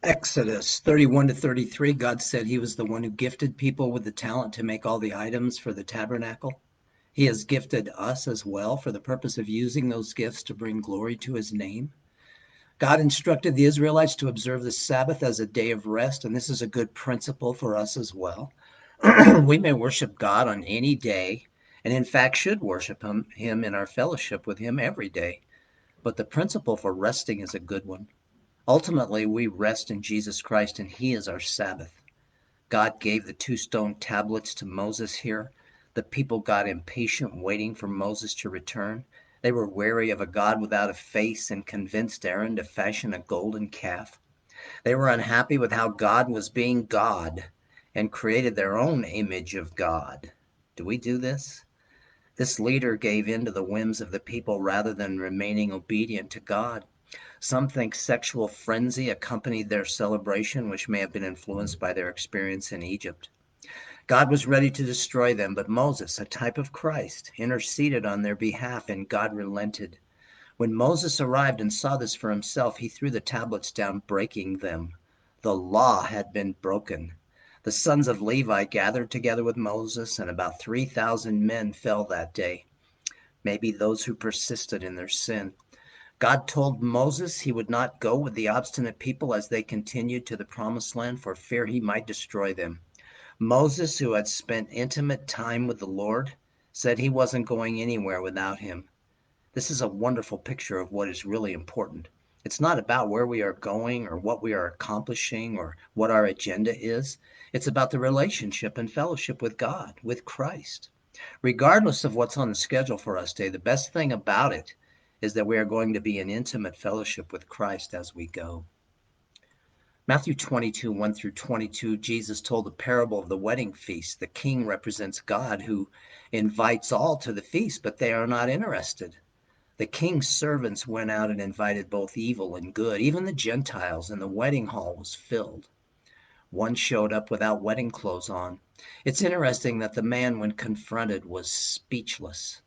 Exodus 31 to 33, God said he was the one who gifted people with the talent to make all the items for the tabernacle. He has gifted us as well for the purpose of using those gifts to bring glory to his name. God instructed the Israelites to observe the Sabbath as a day of rest, and this is a good principle for us as well. We may worship God on any day, and in fact should worship him in our fellowship with him every day. But the principle for resting is a good one. Ultimately, we rest in Jesus Christ, and he is our Sabbath. God gave the two stone tablets to Moses here. The people got impatient waiting for Moses to return. They were wary of a God without a face and convinced Aaron to fashion a golden calf. They were unhappy with how God was being God and created their own image of God. Do we do this? This leader gave in to the whims of the people rather than remaining obedient to God. Some think sexual frenzy accompanied their celebration, which may have been influenced by their experience in Egypt. God was ready to destroy them, but Moses, a type of Christ, interceded on their behalf, and God relented. When Moses arrived and saw this for himself, he threw the tablets down, breaking them. The law had been broken. The sons of Levi gathered together with Moses, and about 3,000 men fell that day, maybe those who persisted in their sin. God told Moses he would not go with the obstinate people as they continued to the promised land for fear he might destroy them. Moses, who had spent intimate time with the Lord, said he wasn't going anywhere without him. This is a wonderful picture of what is really important. It's not about where we are going or what we are accomplishing or what our agenda is. It's about the relationship and fellowship with God, with Christ. Regardless of what's on the schedule for us today, the best thing about it is that we are going to be in intimate fellowship with Christ as we go. Matthew 22, 1 through 22, Jesus told the parable of the wedding feast. The king represents God who invites all to the feast, but they are not interested. The king's servants went out and invited both evil and good, even the Gentiles, and the wedding hall was filled. One showed up without wedding clothes on. It's interesting that the man, when confronted, was speechless.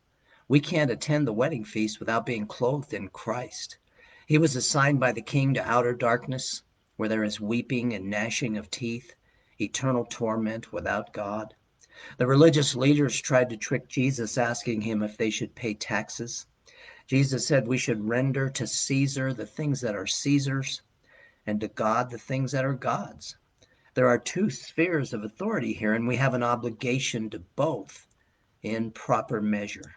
We can't attend the wedding feast without being clothed in Christ. He was assigned by the king to outer darkness, where there is weeping and gnashing of teeth, eternal torment without God. The religious leaders tried to trick Jesus, asking him if they should pay taxes. Jesus said we should render to Caesar the things that are Caesar's, and to God the things that are God's. There are two spheres of authority here, and we have an obligation to both in proper measure.